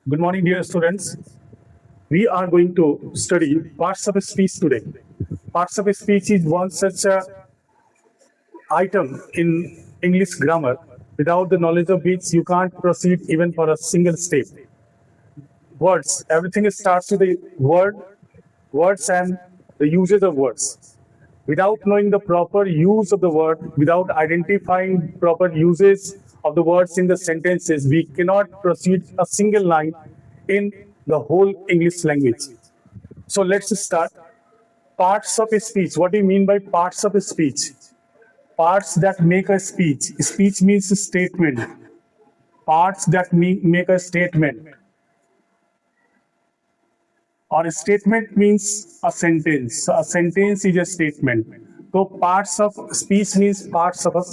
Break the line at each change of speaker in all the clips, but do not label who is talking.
Good morning, dear students. We are going to study parts of speech today. Parts of speech is one such item in English grammar without the knowledge of which you can't proceed even for a single step. Words, everything starts with the words and the uses of words. Without knowing the proper use of the word, without identifying proper uses of the words in the sentences, we cannot proceed a single line in the whole English language. So let's start. Parts of a speech. What do you mean by parts of a speech? Parts that make a speech. Speech means a statement. Parts that make a statement. Or a statement means a sentence. A sentence is a statement. So parts of speech means parts of a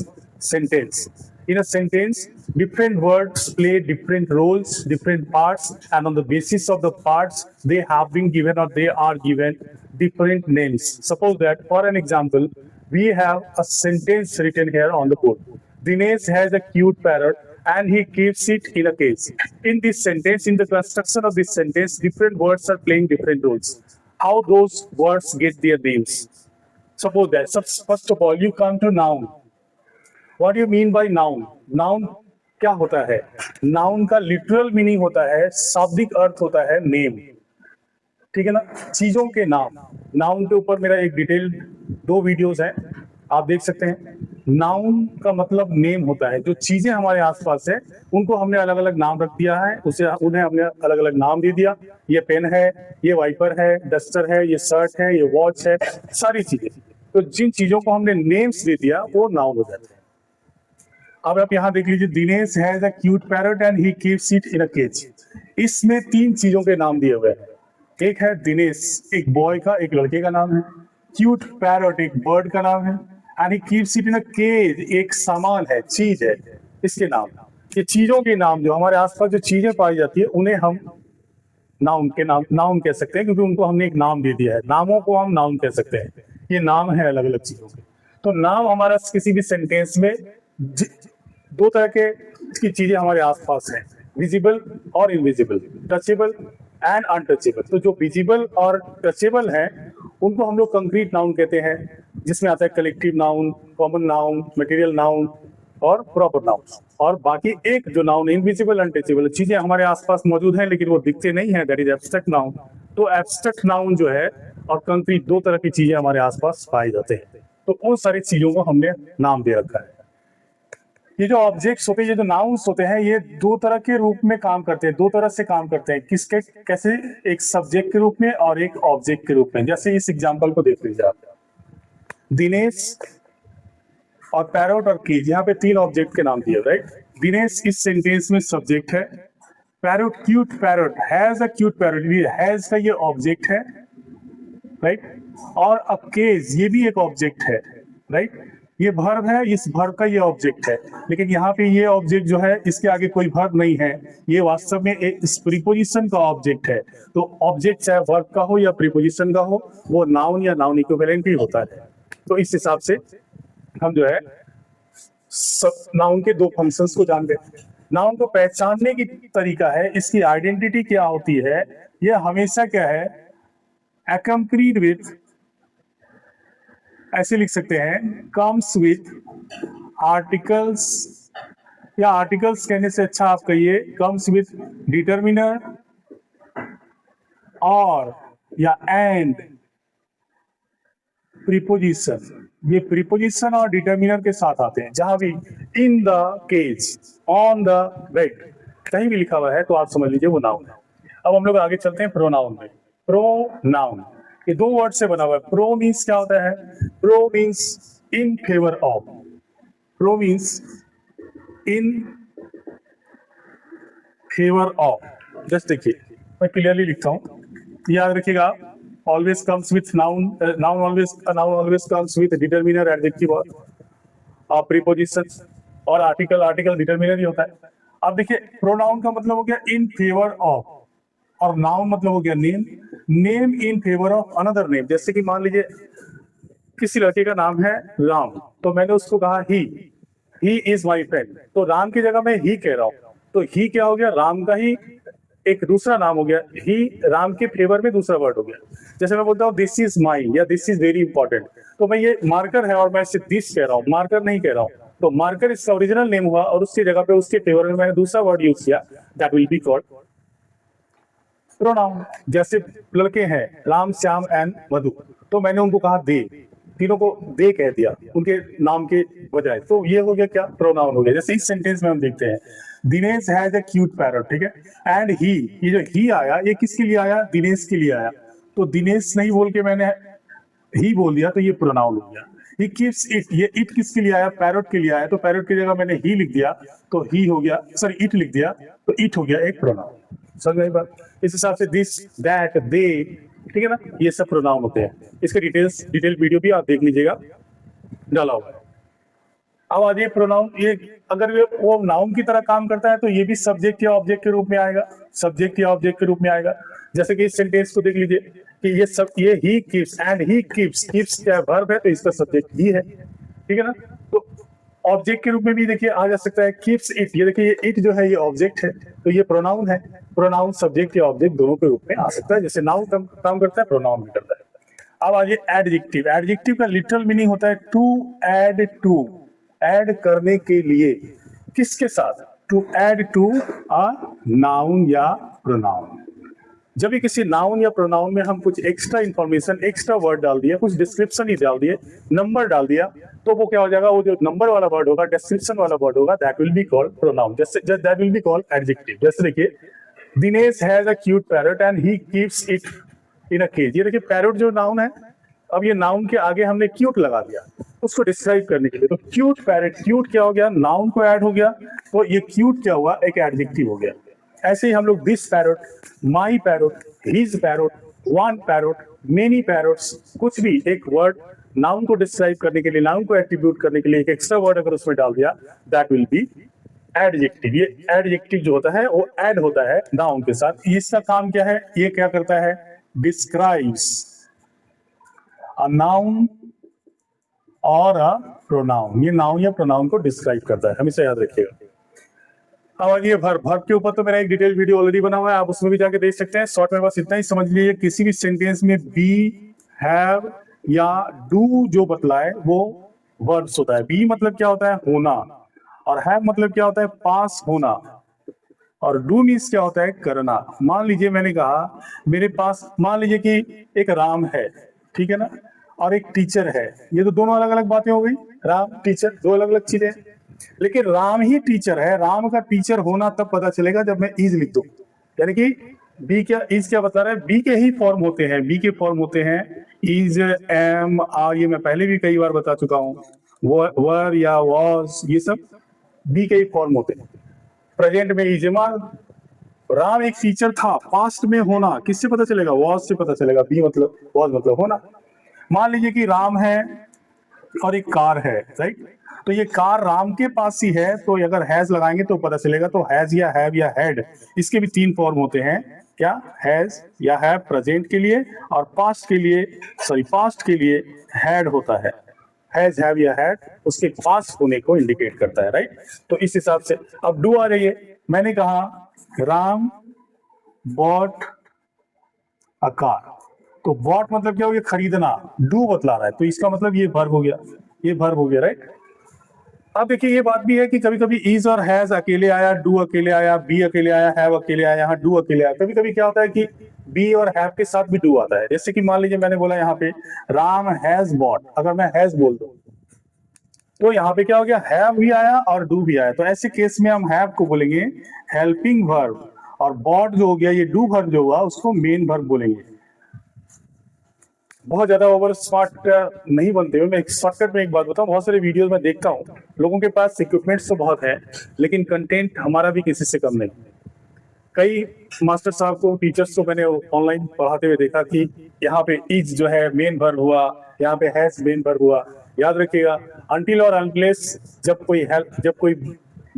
sentence. In a sentence, different words play different roles, different parts, and on the basis of the parts, they have been given or they are given different names. Suppose that, for an example, we have a sentence written here on the board. Dinesh has a cute parrot and he keeps it in a cage. In this sentence, in the construction of this sentence, different words are playing different roles. How those words get their names? Suppose that. So first of all, you come to noun. What do you mean by noun? Noun क्या होता है? Noun का literal meaning होता है, शाब्दिक अर्थ होता है name. ठीक है ना, चीजों के नाम. नाउन के ऊपर मेरा एक डिटेल 2 वीडियोस हैं, आप देख सकते हैं. नाउन का मतलब नेम होता है, जो चीजें हमारे आसपास है उनको हमने अलग अलग नाम रख दिया है, उन्हें हमने अलग अलग नाम दे दिया. ये पेन है, ये वाइपर है, डस्टर है, ये शर्ट है, ये वॉच है, सारी चीजें. तो जिन चीजों को हमने नेम्स दे दिया वो नाउन हो जाते हैं. अब आप यहाँ देख लीजिए, Dinesh has a cute parrot and he keeps it in a cage. इसमें 3 चीजों के नाम दिए हुए हैं. एक है दिनेश, एक बॉय का, एक लड़के का नाम है. क्यूट पैरट एक बर्ड का नाम है. And he keeps it in a cage एक सामान है, चीज है, इसके नाम. ये चीजों के नाम, जो हमारे आसपास जो चीजें पाई जाती है उन्हें हम नाउन कह सकते हैं, क्योंकि उनको हमने एक नाम दे दिया है. नामों को हम नाउन कह सकते हैं. ये नाम है अलग अलग चीजों के. तो नाम हमारा किसी भी सेंटेंस में 2 तरह की चीजें हमारे आसपास हैं, विजिबल और इनविजिबल, टचेबल एंड अनटचेबल. तो जो विजिबल और टचेबल हैं उनको हम लोग कंक्रीट नाउन कहते हैं, जिसमें आता है collective noun, common noun, material noun और प्रॉपर नाउन. और बाकी एक जो नाउन इनविजिबल अनटचेबल चीजें हमारे आसपास मौजूद हैं लेकिन वो दिखते नहीं है, दैट इज एब्स्ट्रैक्ट नाउन. तो एब्स्ट्रैक्ट नाउन जो है और कंक्रीट 2 तरह की चीजें हमारे आसपास पाई जाते हैं. तो उन सारी चीजों को हमने नाम दे रखा है. ये जो ऑब्जेक्ट्स होते हैं, ये जो नाउन्स होते हैं, ये 2 तरह के रूप में काम करते हैं, 2 तरह से काम करते हैं. किसके कैसे? एक सब्जेक्ट के रूप में और एक ऑब्जेक्ट के रूप में. जैसे इस एग्जांपल को देख लीजिए आप. दिनेश और पैरट और केज, यहाँ पे 3 ऑब्जेक्ट के नाम दिए, राइट. दिनेश इस सेंटेंस में सब्जेक्ट है. Parrot, cute parrot, has a cute parrot, ये हैज का ये ऑब्जेक्ट है, राइट. और अब केज ये भी एक ऑब्जेक्ट है, राइट. ये वर्ब है, इस वर्ब का ये ऑब्जेक्ट है. लेकिन यहाँ पे ये ऑब्जेक्ट जो है इसके आगे कोई वर्ब नहीं है, ये वास्तव में एक प्रीपोजिशन का ऑब्जेक्ट है. तो ऑब्जेक्ट चाहे वर्ब का हो या प्रीपोजिशन का हो, वो नाउन या नाउन इक्विवेलेंट ही होता है. तो इस हिसाब से हम जो है नाउन के 2 फंक्शंस को जानते हैं. नाउन को पहचानने की तरीका है, इसकी आइडेंटिटी क्या होती है, ये हमेशा क्या है, accompanied with, ऐसे लिख सकते हैं, कम्स विथ आर्टिकल्स, या आर्टिकल्स कहने से अच्छा आप कहिए कम्स विथ डिटर्मिनर और या एंड प्रीपोजिशन. ये प्रीपोजिशन और डिटर्मिनर के साथ आते हैं. जहां भी in the cage, on the bed, कहीं भी लिखा हुआ है तो आप समझ लीजिए वो नाउन है. अब हम लोग आगे चलते हैं प्रोनाउन में. प्रोनाउन ये 2 वर्ड से बना हुआ है. प्रो मीन्स क्या होता है? Pro means in favour of. Pro means in favour of. Just देखिए, मैं क्लियरली लिखता हूं, याद रखिएगा. Always comes with noun, noun always comes with determiner, adjective और प्रीपोजिशन और आर्टिकल डिटरमिनर ही होता है. अब देखिए, प्रोनाउन का मतलब हो गया इन फेवर ऑफ, और नाउन मतलब हो गया name. Name in favour of another name. जैसे कि मान लीजिए किसी लड़के का नाम है राम, तो मैंने उसको कहा ही इज माई फ्रेंड, तो राम की जगह मैं ही कह रहा हूं, तो ही क्या हो गया? राम का ही एक दूसरा नाम हो गया, ही राम के फेवर में दूसरा वर्ड हो गया। जैसे मैं बोलता हूँ दिस इज माइन या दिस इज वेरी इंपॉर्टेंट, तो मैं ये मार्कर है और मैं इससे दिस कह रहा हूँ, मार्कर नहीं कह रहा हूँ, तो मार्कर इसका ओरिजिनल नेम हुआ और उसकी जगह पे उसके फेवर में मैंने दूसरा वर्ड यूज किया, that will be called pronoun. जैसे लड़के हैं राम, श्याम एंड मधु, तो मैंने उनको कहा दे, तीनों को दे कह दिया उनके नाम के बजाय, तो ये हो गया क्या, प्रोनाउन हो गया। जैसे इस सेंटेंस में हम देखते हैं Dinesh has a cute parrot, ठीक है, एंड ही, ये जो ही आया ये किसके लिए आया, दिनेश के लिए आया, तो दिनेश नहीं बोल के मैंने ही बोल दिया, तो ये प्रोनाउन हो गया। ही कीप्स इट, ये इट किसके लिए आया, पैरट के लिए आया, तो पैरट की जगह मैंने ही लिख दिया तो ही हो गया, सॉरी इट लिख दिया तो इट हो गया एक प्रोनाउन। समझ गई बात? इस हिसाब से दिस, दैट, दे, ठीक है ना, ये सब प्रोनाउन होते हैं। इसके डिटेल वीडियो भी आप देख लीजिएगा, डाला हुआ है। अब आ जाइए प्रोनाउन, ये अगर वो नाउन की तरह काम करता है तो ये भी सब्जेक्ट या ऑब्जेक्ट के रूप में आएगा, सब्जेक्ट या ऑब्जेक्ट के रूप में आएगा। जैसे कि इस सेंटेंस को देख लीजिए कि ये सब, ये he keeps and he keeps, keeps क्या वर्ब है तो इसका सब्जेक्ट ही है, ठीक है ना। तो ऑब्जेक्ट के रूप में भी देखिए आ जा सकता है कीप्स इट, ये देखिए ये इट जो है ये ऑब्जेक्ट है, तो ये प्रोनाउन है। प्रोनाउन सब्जेक्ट या ऑब्जेक्ट दोनों के रूप में आ सकता है, जैसे नाउन काम करता है प्रोनाउन भी करता है। अब आइए एडजेक्टिव। एडजेक्टिव का लिटरल मीनिंग होता है टू एड टू, ऐड करने के लिए, किसके साथ, to add to a noun या प्रोनाउन। जब भी किसी नाउन या प्रोनाउन में हम कुछ एक्स्ट्रा इंफॉर्मेशन, एक्स्ट्रा वर्ड डाल दिया, कुछ डिस्क्रिप्शन ही डाल दिए, नंबर डाल दिया, तो वो क्या हो जाएगा, वो जो नंबर वाला वर्ड होगा, डिस्क्रिप्शन वाला वर्ड होगा, that will be called pronoun, जैसे that will be called adjective. जैसे देखिए Dinesh has a cute parrot and he keeps it in a cage, ये देखिए पैरट जो नाउन है, अब ये नाउन के आगे हमने क्यूट लगा दिया उसको डिस्क्राइब करने के लिए, तो क्यूट पैरट, क्यूट क्या हो गया, नाउन को ऐड हो गया, तो ये क्यूट क्या हुआ, एक एडजेक्टिव हो गया। ऐसे ही हम लोग this parrot, my parrot, his parrot, one parrot, many parrots, कुछ भी एक वर्ड नाउन को डिस्क्राइब करने के लिए, नाउन को एट्रीब्यूट करने के लिए एक एक्स्ट्रा वर्ड अगर उसमें डाल दिया, दैट विल बी एडजेक्टिव। ये एडजेक्टिव जो होता है वो ऐड होता है नाउन के साथ। इसका काम क्या है, ये क्या करता है, डिस्क्राइब्स अ नाउन और अ प्रोनाउन, ये नाउन या प्रोनाउन को डिस्क्राइब करता है, हमेशा याद रखिएगा। अब ये वर्ब, वर्ब के ऊपर तो मेरा एक डिटेल वीडियो ऑलरेडी बना हुआ है, आप उसमें भी जाके देख सकते हैं। शॉर्ट में बस इतना ही समझ लीजिए, किसी भी सेंटेंस में बी, हैव या डू जो बतलाए वो वर्ब्स होता है। बी मतलब क्या होता है, होना, और हैव मतलब क्या होता है, पास होना, और डू मीन्स क्या होता है, करना। मान लीजिए मैंने कहा मेरे पास, मान लीजिए कि एक राम है, ठीक है ना, और एक टीचर है, ये तो दोनों अलग अलग बातें हो गई, राम टीचर दो अलग अलग चीजें, लेकिन राम ही टीचर है। राम का टीचर होना तब पता चलेगा जब मैं इज लिख दूं, यानी कि बी क्या, इज क्या बता रहा है, बी के ही फॉर्म होते हैं, बी के फॉर्म होते हैं इज, एम, आर, ये मैं पहले भी कई बार बता चुका हूँ, वर या वॉज, ये सब बी के ही फॉर्म होते हैं। प्रेजेंट में इज, राम एक टीचर था, पास्ट में होना किससे पता चलेगा, वॉज से पता चलेगा, बी मतलब वॉज मतलब होना। मान लीजिए कि राम है और एक कार है, राइट, तो ये कार राम के पास ही है, तो अगर हैज लगाएंगे तो पता चलेगा, तो हैज या हैव या हैड, इसके भी तीन फॉर्म होते हैं, क्या, हैज या हैव प्रेजेंट के लिए, और पास्ट के लिए, सॉरी पास्ट के लिए हैड होता है। हैज, हैव या हैड उसके पास होने को इंडिकेट करता है, राइट। तो इस हिसाब से अब डू आ रही है, मैंने कहा राम बॉट अ कार, तो बॉट मतलब क्या हो गया, खरीदना, डू बतला रहा है, तो इसका मतलब ये वर्ब हो गया, ये वर्ब हो गया, राइट। अब देखिए ये बात भी है कि कभी कभी इज और हैज अकेले आया, डू अकेले आया, बी अकेले आया, हैव अकेले आया, यहाँ डू अकेले आया। कभी कभी क्या होता है कि बी और हैव के साथ भी डू आता है, जैसे कि मान लीजिए मैंने बोला यहाँ पे राम हैज बॉट, अगर मैं हैज बोल दूं तो यहाँ पे क्या हो गया, हैव भी आया और डू भी आया, तो ऐसे केस में हम हैव को बोलेंगे हेल्पिंग वर्ब, और बॉट जो हो गया ये डू वर्ब जो हुआ उसको मेन वर्ब बोलेंगे। बहुत ज्यादा ओवर स्मार्ट नहीं बनते हुए मैं शॉर्टकट में एक बात बताऊं, बहुत सारे वीडियोस में देखता हूं, लोगों के पास इक्विपमेंट्स तो बहुत है लेकिन कंटेंट हमारा भी किसी से कम नहीं। कई मास्टर साहब को, टीचर्स को मैंने ऑनलाइन पढ़ाते हुए देखा कि यहाँ पे इज जो है मेन वर्ब हुआ, यहाँ पे हैज मेन वर्ब हुआ। याद रखिएगा अनटिल और अनलेस जब कोई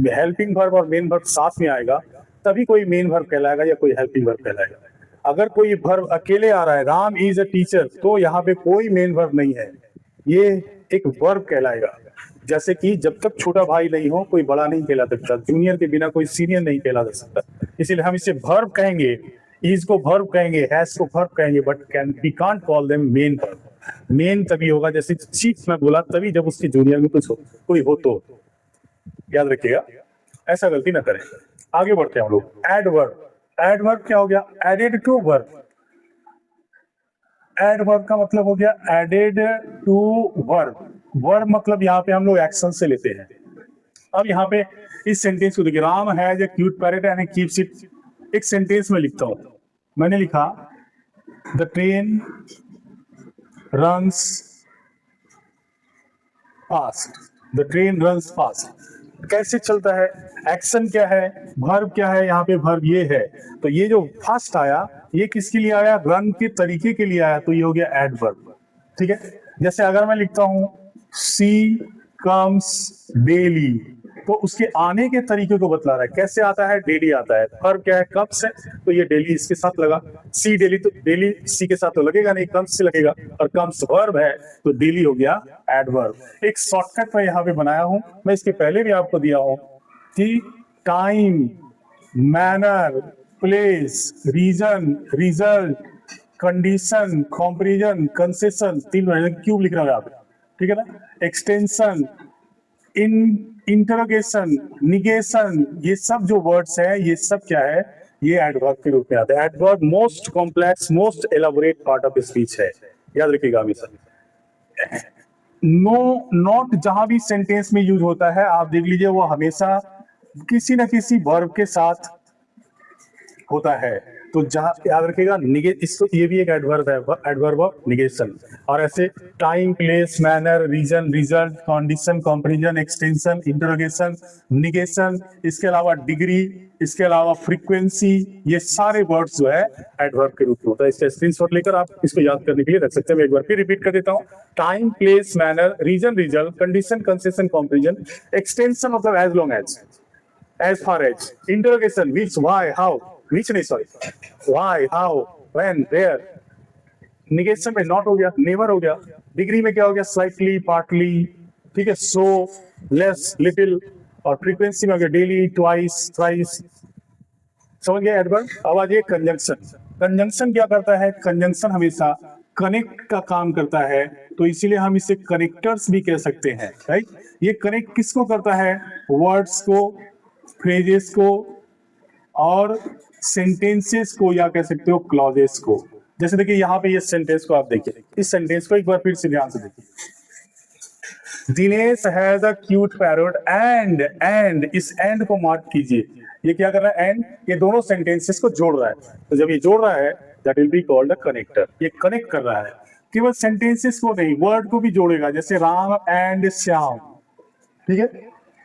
हेल्पिंग वर्ब और मेन वर्ब साथ में आएगा तभी कोई मेन वर्ब कहलाएगा या कोई हेल्पिंग वर्ब कहलाएगा। अगर कोई वर्ब अकेले आ रहा है, राम इज अ टीचर, तो यहाँ पे कोई मेन वर्ब नहीं है, ये एक वर्ब कहलाएगा। जैसे कि जब तक छोटा भाई नहीं हो कोई बड़ा नहीं कहला सकता, जूनियर के बिना कोई सीनियर नहीं कहला सकता। इसीलिए हम इसे वर्ब कहेंगे, इज को वर्ब कहेंगे, हैज को वर्ब कहेंगे, but can we can't call them main verb. Main तभी होगा जैसे चीफ में बोला, तभी जब उसकी जूनियर में कुछ हो, कोई हो तो, याद रखिएगा, ऐसा गलती ना करें। आगे बढ़ते हैं हम लोग। एडवर्ब, एडवर्ब क्या हो गया? Added to verb. एडवर्ब का मतलब हो गया एडेड टू वर्ब। वर्ब मतलब यहाँ पे हम लोग एक्शन से लेते हैं। अब यहाँ पे इस सेंटेंस को देखिए, Ram has a cute parrot and keeps it. एक सेंटेंस में लिखता हूं, मैंने लिखा the train runs fast, the train runs fast. कैसे चलता है? एक्शन क्या है? वर्ब क्या है? यहाँ पे वर्ब ये है, तो ये जो फास्ट आया ये किसके लिए आया? रन के तरीके के लिए आया, तो ये हो गया एडवर्ब। ठीक है, जैसे अगर मैं लिखता हूं सी कम्स डेली, तो उसके आने के तरीके को बतला रहा है, कैसे आता है? डेली आता है। वर्ब क्या है? कम्स है, तो ये डेली इसके साथ लगा। सी डेली, तो डेली सी के साथ तो लगेगा नहीं, कम्स से लगेगा, और कम्स वर्ब है तो डेली हो गया एडवर्ब। एक शॉर्टकट मैं यहाँ पे बनाया हूं, मैं इसके पहले भी आपको दिया हूं कि time, manner, place, reason, result, condition, comparison, concession, तीन क्यूब लिख रहा हूं यहाँ पे, ठीक है ना? एक्सटेंशन, इन इंटरोगेशन, निगेशन, ये सब जो वर्ड्स है ये सब क्या है? ये एडवर्ब के रूप में आते हैं। Adverb most complex, most elaborate part of speech है, याद रखिएगा हमेशा। नो, नॉट जहां भी सेंटेंस में यूज होता है आप देख लीजिए, वो हमेशा किसी ना किसी वर्ब के साथ होता है, तो जहां याद रखिएगा इसको, ये भी एक एडवर्ब है, एडवर्ब ऑफ निगेशन। और ऐसे time, place, manner, reason, result, condition, comparison, extension, interrogation, negation, इसके अलावा डिग्री, इसके अलावा फ्रीक्वेंसी, ये सारे वर्ड्स जो है एडवर्ब के रूप में होता है। इसका स्क्रीनशॉट लेकर आप इसको याद करने के लिए रख सकते हैं। मैं एक बार फिर रिपीट कर देता हूँ। Time, place, manner, reason, result, condition, concession, comparison, extension मतलब as long as far as, interrogation which, why, how, which नहीं, sorry, why, how, when, where, negation में नॉट हो गया, नेवर हो गया, डिग्री में क्या हो गया? स्लाइटली, पार्टली, ठीक है, सो, लेस, लिटिल, और फ्रीक्वेंसी में हो गया डेली, ट्वाइस, थ्राइस। समझ गए एडवर्ब? अब आ जाइए कंजंक्शन। कंजंक्शन क्या करता है? कंजंक्शन हमेशा कनेक्ट का काम करता है, तो इसीलिए हम इसे कनेक्टर्स भी कह सकते हैं, राइट? ये कनेक्ट किसको करता है? वर्ड्स को, फ्रेजेस को, और सेंटेंसेस को, या कह सकते हो क्लॉजेस को। जैसे देखिए यहाँ पे ये सेंटेंस को आप देखिए, इस सेंटेंस को एक बार फिर से ध्यान से देखिए। Dinesh has a cute parrot and इस एंड को मार्क कीजिए, ये क्या कर रहा है? एंड, ये दोनों सेंटेंसेस को जोड़ रहा है, तो जब ये जोड़ रहा है that will be called a connector. ये कनेक्ट कर रहा है, केवल सेंटेंसेस को नहीं, वर्ड को भी जोड़ेगा। जैसे राम एंड श्याम, ठीक है,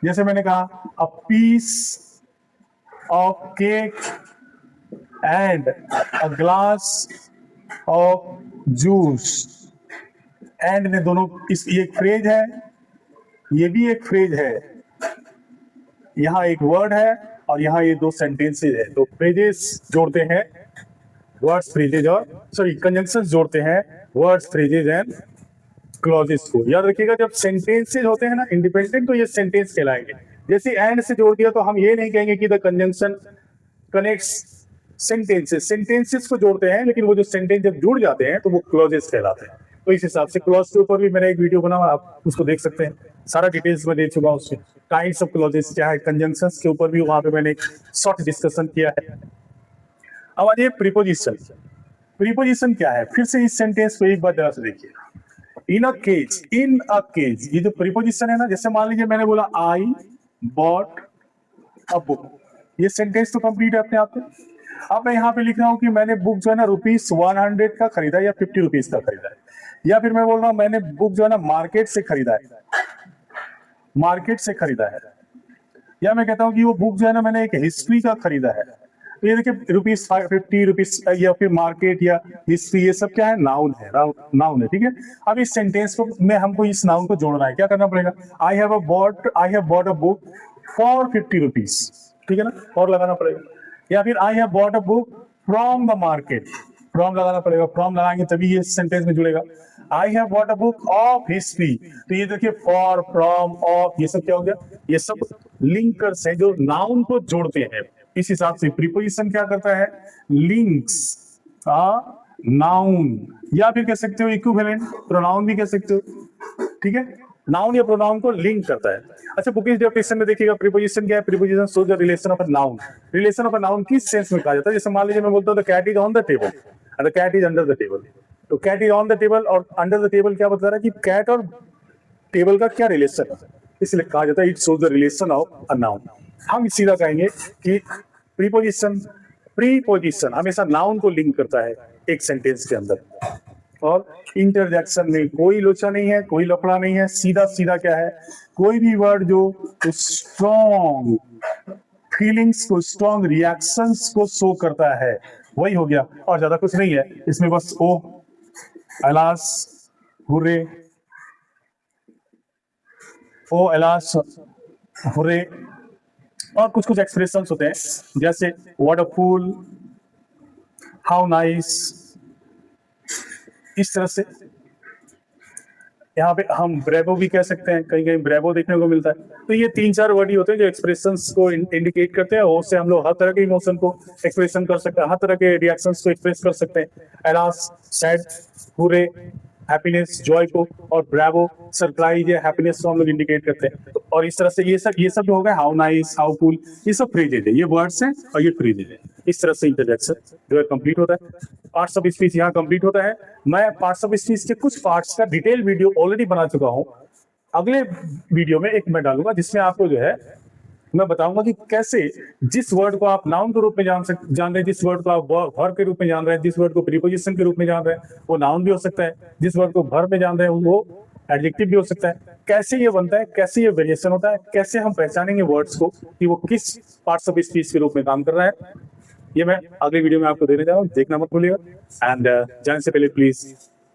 जैसे मैंने कहा a piece of cake and a glass of juice, and ने दोनों, इस ये एक फ्रेज है, ये भी एक फ्रेज है, यहाँ एक वर्ड है और यहाँ ये दो सेंटेंसेज है। तो फ्रेजेस जोड़ते हैं वर्ड्स, फ्रेजेज, और सॉरी कंजंक्शंस जोड़ते हैं वर्ड्स, फ्रेजेज एंड क्लॉजेस को। याद रखिएगा जब सेंटेंसेज होते हैं ना इंडिपेंडेंट, तो ये सेंटेंस कहलाएंगे। जैसे एंड से जोड़ दिया तो हम ये नहीं कहेंगे कि the conjunction connects sentences, sentences को जोड़ते हैं, लेकिन वो जो सेंटेंस जब जुड़ जाते हैं तो वो क्लॉजेस कहलाते हैं। तो इस हिसाब से क्लॉज के ऊपर भी मैंने एक वीडियो बनाया, आप उसको देख सकते हैं, सारा डिटेल्स में दे चुका हूं उसमें। काइंड्स ऑफ क्लॉजेस क्या है, कंजंक्शंस के ऊपर भी वहां पे मैंने एक शॉर्ट डिस्कशन किया है। अब आ जाइए प्रीपोजिशन। प्रीपोजिशन क्या है? फिर से इस सेंटेंस को एक बार जरा से देखिए। इन अ केज, ये जो प्रीपोजिशन है ना, जैसे मान लीजिए मैंने बोला आई बॉट अ बुक, ये सेंटेंस तो कंप्लीट है अपने आप में। अब मैं यहाँ पे लिख रहा हूँ कि मैंने बुक जो है ना ₹100 का खरीदा या ₹50 का खरीदा है, या फिर मैं बोल रहा हूँ मैंने बुक जो है ना मार्केट से खरीदा है, मार्केट से खरीदा है, या मैं कहता हूँ कि वो बुक जो है ना मैंने एक हिस्ट्री का खरीदा है। तो ये देखिए ₹50 या फिर मार्केट या हिस्ट्री, ये सब क्या है? नाउन है, नाउन है, ठीक है। अब इस सेंटेंस को में हमको इस नाउन को जोड़ना है, क्या करना पड़ेगा? I have bought a book for ₹50, ठीक है ना, और लगाना पड़ेगा। या फिर I have bought a book from the market, from लगाना पड़ेगा, फ्रॉम लगाएंगे तभी ये सेंटेंस में जुड़ेगा। I have bought a book of history, तो ये देखिए फॉर, फ्रॉम, ऑफ, ये सब क्या हो गया? ये सब लिंकर्स हैं जो नाउन को जोड़ते हैं। इस हिसाब से प्रीपोजिशन क्या करता है, लिंक्स नाउन, या फिर कह सकते हो इक्विवेलेंट प्रोनाउन भी कह सकते हो, ठीक है, नाउन या प्रोनाउन को लिंक करता है। अच्छा, बुकिश डेफिनेशन में देखिएगा प्रीपोजिशन क्या है, preposition shows the relation of a noun. Relation of a noun किस सेंस में कहा जाता है, जैसे मान लीजिए मैं बोलता हूँ the cat is on the table and the cat is under the table, तो cat is on the table और अंडर द टेबल क्या बता रहा है कि कैट और टेबल का क्या रिलेशन है, इसलिए कहा जाता है it shows the relation of a noun. हम सीधा कहेंगे कि प्रीपोजिशन हमेशा नाउन को लिंक करता है एक सेंटेंस के अंदर, और इंटरजेक्शन में कोई लोचा नहीं है, कोई लफड़ा नहीं है, सीधा सीधा क्या है, कोई भी वर्ड जो स्ट्रॉन्ग फीलिंग्स को, स्ट्रॉन्ग रिएक्शंस को शो करता है वही हो गया, और ज्यादा कुछ नहीं है इसमें, बस oh, alas, hurray, oh alas, hurray, और कुछ कुछ एक्सप्रेशंस होते हैं जैसे what a fool, how nice, इस तरह से। यहाँ पे हम ब्रेवो भी कह सकते हैं, कहीं कहीं ब्रेवो देखने को मिलता है। तो ये 3-4 वर्ड ही होते हैं जो एक्सप्रेशंस को इंडिकेट करते हैं, और उससे हम लोग हर तरह के इमोशन को एक्सप्रेशन कर सकते हैं, हर तरह के रिएक्शंस को एक्सप्रेस कर सकते हैं। Alas, sad, hurray, happiness, Joy को, और ब्रेवो सरप्राइज या हैप्पीनेस को हम लोग इंडिकेट करते हैं। तो और इस तरह से ये सब जो हो गया, हाउ नाइस, हाउ कूल, ये सब फ्रेजेज है, ये वर्ड्स हैं और ये फ्रेजेज है। इस तरह से इंटरजेक्शन जो है कंप्लीट होता है। पार्ट्स ऑफ स्पीच यहाँ कंप्लीट होता है। मैं पार्ट्स ऑफ स्पीच के कुछ पार्ट्स का डिटेल वीडियो ऑलरेडी बना चुका हूँ, अगले वीडियो में एक मैं डालूंगा जिसमें आपको जो है मैं बताऊंगा कि कैसे जिस वर्ड को आप नाउन के रूप में जान रहे हैं, जिस वर्ड को आप वर्ब के रूप में जान रहे हैं, जिस वर्ड को प्रीपोजिशन के रूप में जान रहे हैं वो नाउन भी हो सकता है, जिस वर्ड को वर्ब में जान रहे हैं वो एडजेक्टिव भी हो सकता है। कैसे ये बनता है, कैसे ये वेरिएशन होता है, कैसे हम पहचानेंगे वर्ड्स को कि वो किस पार्ट्स ऑफ स्पीच के रूप में काम कर रहा है, ये मैं अगले वीडियो में आपको देने जा रहा हूँ, देखना मत भूलिएगा। एंड जाने से पहले प्लीज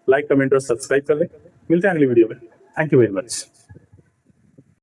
लाइक, कमेंट और सब्सक्राइब कर लें। मिलते हैं अगली वीडियो में। Thank you very much.